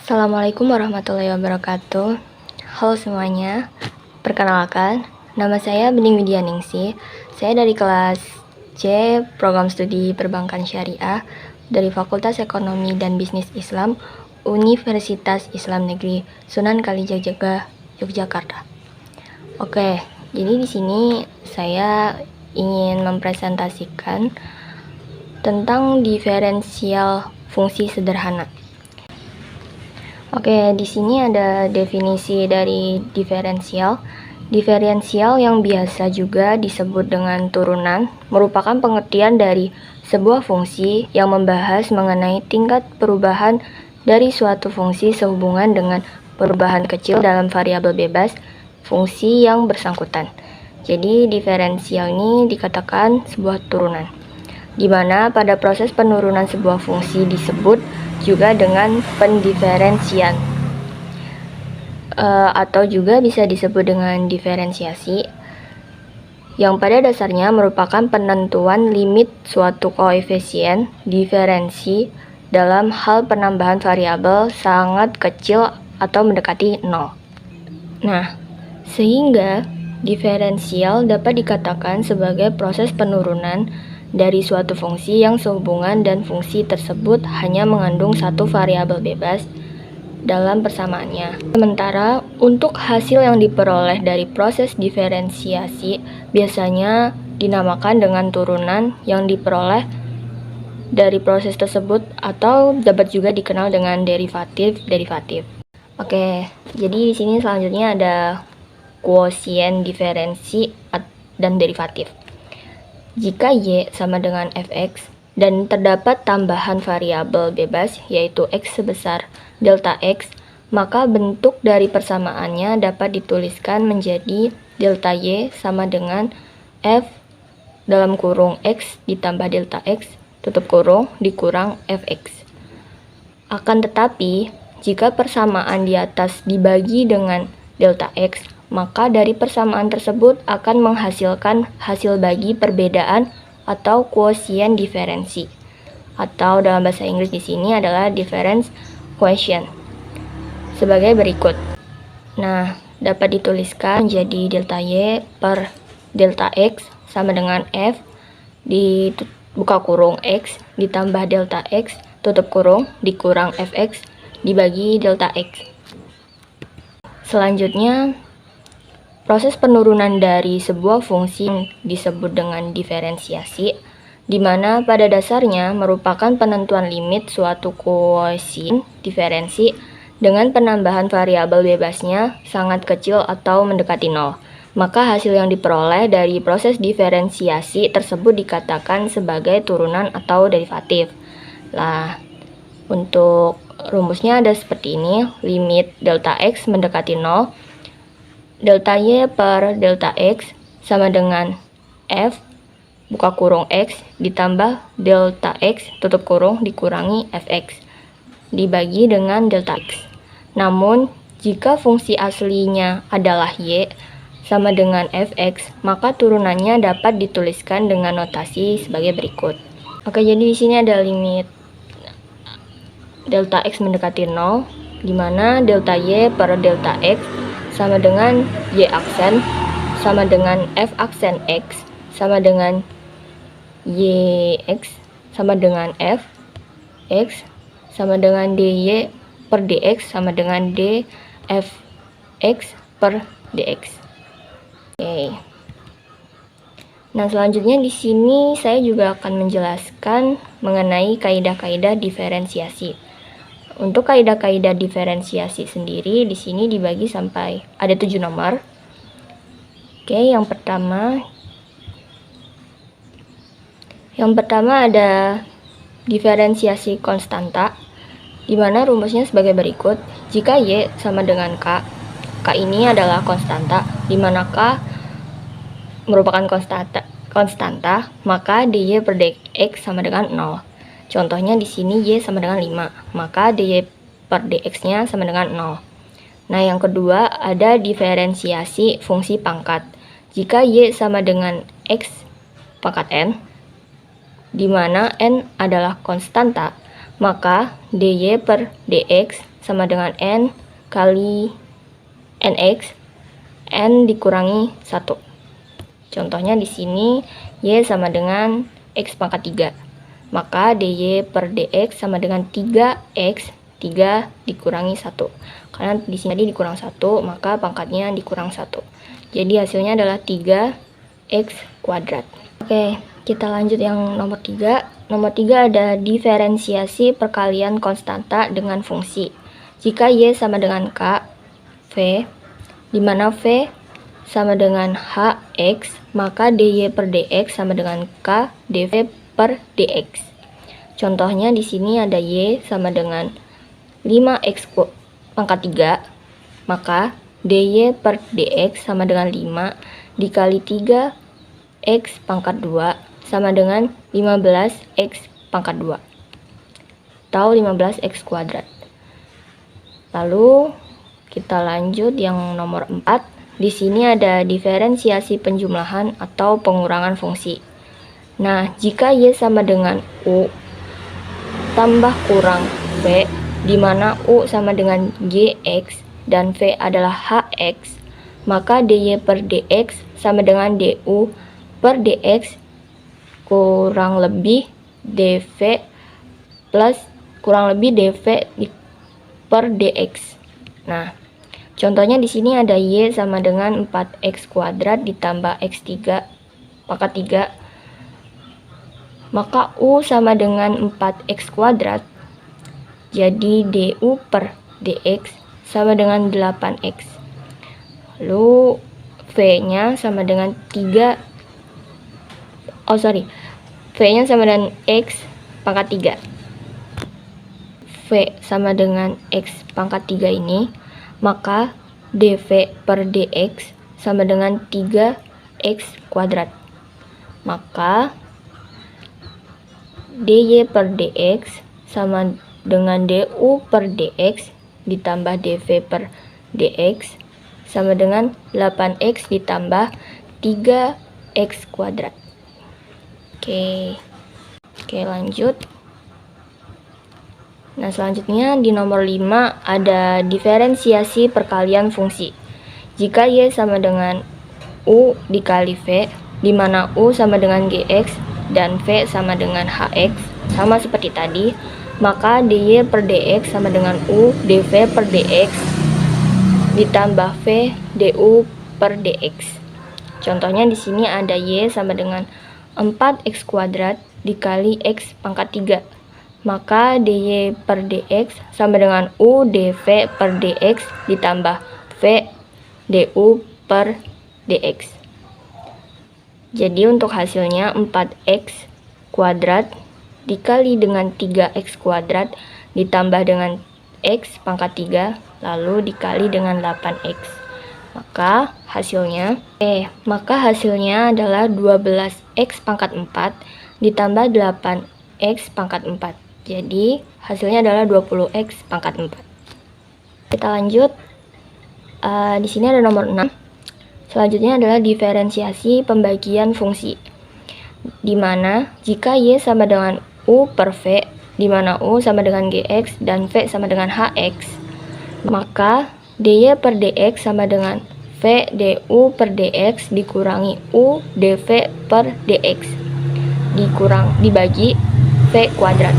Assalamualaikum warahmatullahi wabarakatuh. Halo semuanya, perkenalkan, nama saya Bening Widyaningsih. Saya dari kelas C, Program Studi Perbankan Syariah dari Fakultas Ekonomi dan Bisnis Islam, Universitas Islam Negeri Sunan Kalijaga, Yogyakarta. Oke, jadi di sini saya ingin mempresentasikan tentang diferensial fungsi sederhana. Oke, di sini ada definisi dari diferensial. Diferensial yang biasa juga disebut dengan turunan merupakan pengertian dari sebuah fungsi yang membahas mengenai tingkat perubahan dari suatu fungsi sehubungan dengan perubahan kecil dalam variabel bebas fungsi yang bersangkutan. Jadi diferensial ini dikatakan sebuah turunan, di mana pada proses penurunan sebuah fungsi disebut juga dengan pendiferensian, atau juga bisa disebut dengan diferensiasi, yang pada dasarnya merupakan penentuan limit suatu koefisien diferensi dalam hal penambahan variabel sangat kecil atau mendekati 0. Nah, sehingga diferensial dapat dikatakan sebagai proses penurunan dari suatu fungsi yang sehubungan dan fungsi tersebut hanya mengandung satu variabel bebas dalam persamaannya. Sementara untuk hasil yang diperoleh dari proses diferensiasi biasanya dinamakan dengan turunan yang diperoleh dari proses tersebut atau dapat juga dikenal dengan derivatif. Oke, jadi di sini selanjutnya ada kuosien diferensi dan derivatif. Jika Y sama dengan fx dan terdapat tambahan variabel bebas yaitu x sebesar delta x, maka bentuk dari persamaannya dapat dituliskan menjadi delta Y sama dengan f dalam kurung x ditambah delta x tutup kurung dikurang fx. Akan tetapi, jika persamaan di atas dibagi dengan delta x, maka dari persamaan tersebut akan menghasilkan hasil bagi perbedaan atau kuosien diferensi. Atau dalam bahasa Inggris di sini adalah difference quotient. Sebagai berikut. Nah, dapat dituliskan jadi delta Y per delta X sama dengan F di buka kurung X ditambah delta X tutup kurung dikurang Fx dibagi delta X. Selanjutnya, proses penurunan dari sebuah fungsi disebut dengan diferensiasi, di mana pada dasarnya merupakan penentuan limit suatu koefisien diferensi dengan penambahan variabel bebasnya sangat kecil atau mendekati 0. Maka hasil yang diperoleh dari proses diferensiasi tersebut dikatakan sebagai turunan atau derivatif. Nah, untuk rumusnya ada seperti ini, limit delta X mendekati 0, delta Y per delta X sama dengan F buka kurung X ditambah delta X tutup kurung dikurangi Fx dibagi dengan delta X. Namun, jika fungsi aslinya adalah Y sama dengan Fx, maka turunannya dapat dituliskan dengan notasi sebagai berikut. Oke, jadi di sini ada limit delta X mendekati 0, di mana delta Y per delta X sama dengan Y aksen sama dengan F aksen X sama dengan YX sama dengan F X sama dengan DY per DX sama dengan DFX per DX. Oke. Nah, selanjutnya di sini saya juga akan menjelaskan mengenai kaidah-kaidah diferensiasi. Untuk kaidah-kaidah diferensiasi sendiri di sini dibagi sampai ada 7 nomor. Oke, yang pertama ada diferensiasi konstanta, di mana rumusnya sebagai berikut. Jika Y sama dengan K ini adalah konstanta, di mana K merupakan konstanta, maka dy per dx sama dengan 0. Contohnya di sini Y sama dengan 5, maka dy per dx-nya sama dengan 0. Nah, yang kedua ada diferensiasi fungsi pangkat. Jika Y sama dengan X pangkat N, di mana N adalah konstanta, maka dy per dx sama dengan N kali NX, N dikurangi 1. Contohnya di sini Y sama dengan X pangkat 3. Maka dy per dx sama dengan 3x, 3 dikurangi 1. Karena di sini tadi dikurang 1, maka pangkatnya dikurang 1. Jadi hasilnya adalah 3x kuadrat. Oke, kita lanjut yang nomor 3. Nomor 3 ada diferensiasi perkalian konstanta dengan fungsi. Jika Y sama dengan K, V, di mana V sama dengan Hx, maka dy per dx sama dengan K dv per dx. Contohnya di sini ada Y sama dengan 5x pangkat 3, maka dy per dx sama dengan 5 dikali 3x pangkat 2 sama dengan 15x pangkat 2 atau 15x kuadrat. Lalu kita lanjut yang nomor 4. Di sini ada diferensiasi penjumlahan atau pengurangan fungsi. Nah, jika Y sama dengan U tambah kurang V, di mana U sama dengan Gx dan V adalah Hx, maka dy per dx sama dengan du per dx kurang lebih dv plus kurang lebih dv per dx. Nah, contohnya di sini ada Y sama dengan 4x kuadrat ditambah x3 pangkat 3. Maka U sama dengan 4x kuadrat. Jadi du per dx sama dengan 8x. Lalu V-nya sama dengan V-nya sama dengan x pangkat 3. V sama dengan x pangkat 3 ini, maka dv per dx sama dengan 3x kuadrat. Maka dy per dx sama dengan du per dx ditambah dv per dx sama dengan 8x ditambah 3x kuadrat. Oke, lanjut. Nah, selanjutnya di nomor 5 ada diferensiasi perkalian fungsi. Jika Y sama dengan U dikali V, di mana U sama dengan Gx dan V sama dengan Hx, sama seperti tadi, maka dy per dx sama dengan U dv per dx ditambah V du per dx. Contohnya di sini ada Y sama dengan 4x kuadrat dikali x pangkat 3. Maka dy per dx sama dengan u dv per dx ditambah v du per dx. Jadi untuk hasilnya 4x kuadrat dikali dengan 3x kuadrat ditambah dengan x pangkat 3 lalu dikali dengan 8x. Maka hasilnya adalah 12x pangkat 4 ditambah 8x pangkat 4. Jadi hasilnya adalah 20x pangkat 4. Kita lanjut. Di sini ada nomor 6. Selanjutnya adalah diferensiasi pembagian fungsi. Di mana jika Y sama dengan U per V, di mana U sama dengan Gx dan V sama dengan Hx, maka dy per dx sama dengan V du per dx dikurangi U dv per dx dibagi V kuadrat.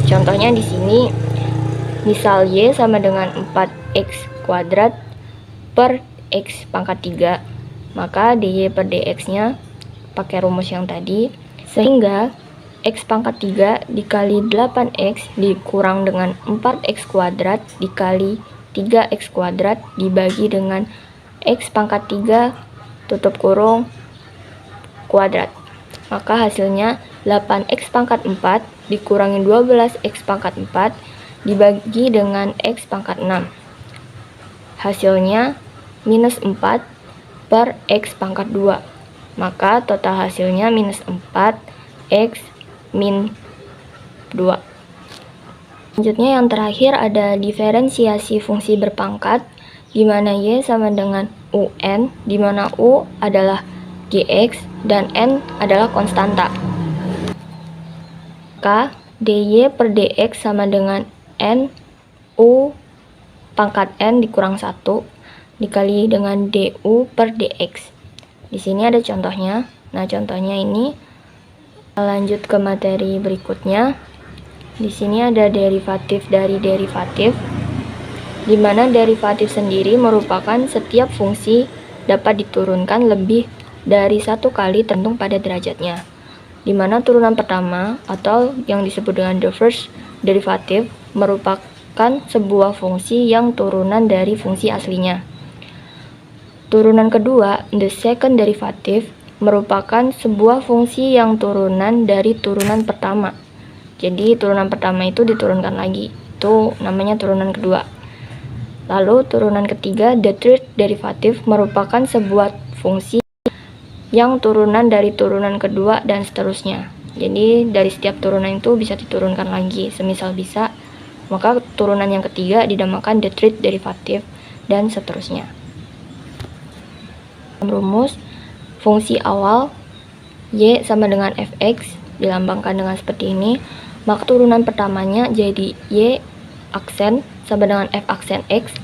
Contohnya di sini, misal Y sama dengan 4x kuadrat per x pangkat 3, maka dy per dx-nya pakai rumus yang tadi, sehingga x pangkat 3 dikali 8x dikurang dengan 4x kuadrat dikali 3x kuadrat dibagi dengan x pangkat 3 tutup kurung kuadrat. Maka hasilnya 8x pangkat 4 dikurangi 12x pangkat 4 dibagi dengan x pangkat 6. Hasilnya minus 4 per x pangkat 2. Maka total hasilnya minus 4x min 2. Selanjutnya yang terakhir ada diferensiasi fungsi berpangkat, di mana Y sama dengan UN, di mana U adalah Gx dan N adalah konstanta. Maka dy per dx sama dengan N U pangkat N dikurang 1 dikali dengan du per dx. Di sini ada contohnya. Nah, contohnya ini lanjut ke materi berikutnya. Di sini ada derivatif dari derivatif, di mana derivatif sendiri merupakan setiap fungsi dapat diturunkan lebih dari 1 kali tergantung pada derajatnya, di mana turunan pertama atau yang disebut dengan the first derivative merupakan sebuah fungsi yang turunan dari fungsi aslinya. Turunan kedua, the second derivative, merupakan sebuah fungsi yang turunan dari turunan pertama. Jadi turunan pertama itu diturunkan lagi, itu namanya turunan kedua. Lalu turunan ketiga, the third derivative, merupakan sebuah fungsi yang turunan dari turunan kedua dan seterusnya. Jadi dari setiap turunan itu bisa diturunkan lagi, semisal bisa, maka turunan yang ketiga dinamakan the third derivative dan seterusnya. Rumus fungsi awal y sama dengan fx dilambangkan dengan seperti ini, maka turunan pertamanya jadi y aksen sama dengan f aksen x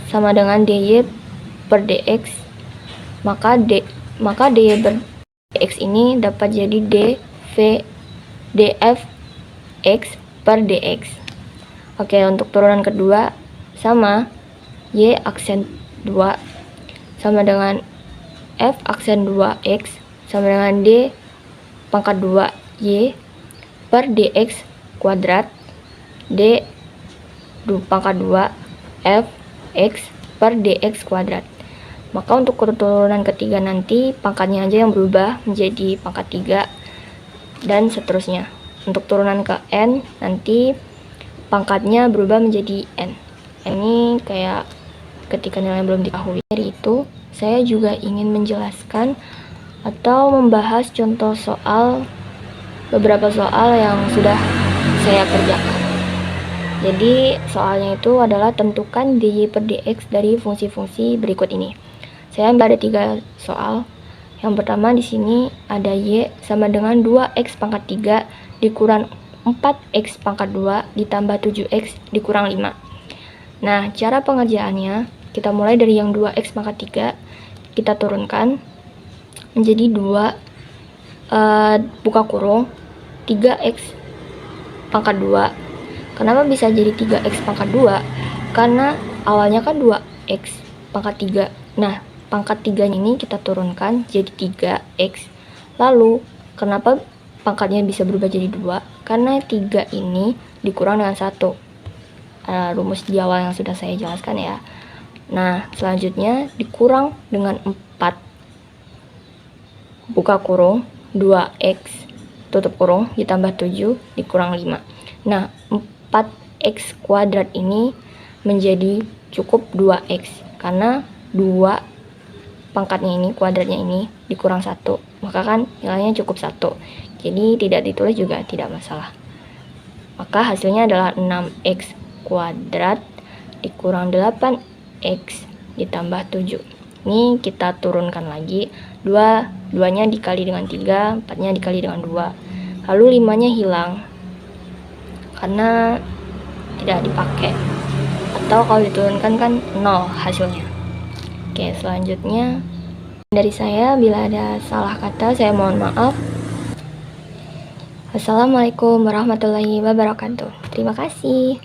sama dengan dy per dx, maka dy per dx ini dapat jadi df x per dx. Oke, untuk turunan kedua sama y aksen 2 sama dengan f aksen 2x sama dengan d pangkat 2y per dx kuadrat d pangkat 2 f x per dx kuadrat. Maka untuk turunan ketiga nanti pangkatnya aja yang berubah menjadi pangkat 3 dan seterusnya. Untuk turunan ke n nanti pangkatnya berubah menjadi n. Ini kayak ketika nilai belum diketahui. Dari itu saya juga ingin menjelaskan atau membahas contoh soal, beberapa soal yang sudah saya kerjakan. Jadi soalnya itu adalah tentukan dy per dx dari fungsi-fungsi berikut ini. Saya ambil ada 3 soal. Yang pertama di sini ada y sama dengan 2x pangkat 3 dikurang 4x pangkat 2 ditambah 7x dikurang 5. Nah, cara pengerjaannya kita mulai dari yang 2x pangkat 3, kita turunkan menjadi 2 buka kurung 3x pangkat 2. Kenapa bisa jadi 3x pangkat 2? Karena awalnya kan 2x pangkat 3. Nah, pangkat 3 ini kita turunkan jadi 3x. Lalu, kenapa pangkatnya bisa berubah jadi 2? Karena 3 ini dikurang dengan 1. Rumus di awal yang sudah saya jelaskan ya. Nah, selanjutnya dikurang dengan 4 buka kurung 2x tutup kurung ditambah 7 dikurang 5. Nah, 4x kuadrat ini menjadi cukup 2x karena 2 pangkatnya ini, kuadratnya ini dikurang 1, maka kan nilainya cukup 1. Jadi tidak ditulis juga tidak masalah. Maka hasilnya adalah 6x kuadrat dikurang 8x ditambah 7. Ini kita turunkan lagi, 2-nya dikali dengan 3, 4-nya dikali dengan 2. Lalu 5-nya hilang karena tidak dipakai, atau kalau diturunkan kan 0 hasilnya. Oke, selanjutnya dari saya, bila ada salah kata saya mohon maaf. Assalamualaikum warahmatullahi wabarakatuh. Terima kasih.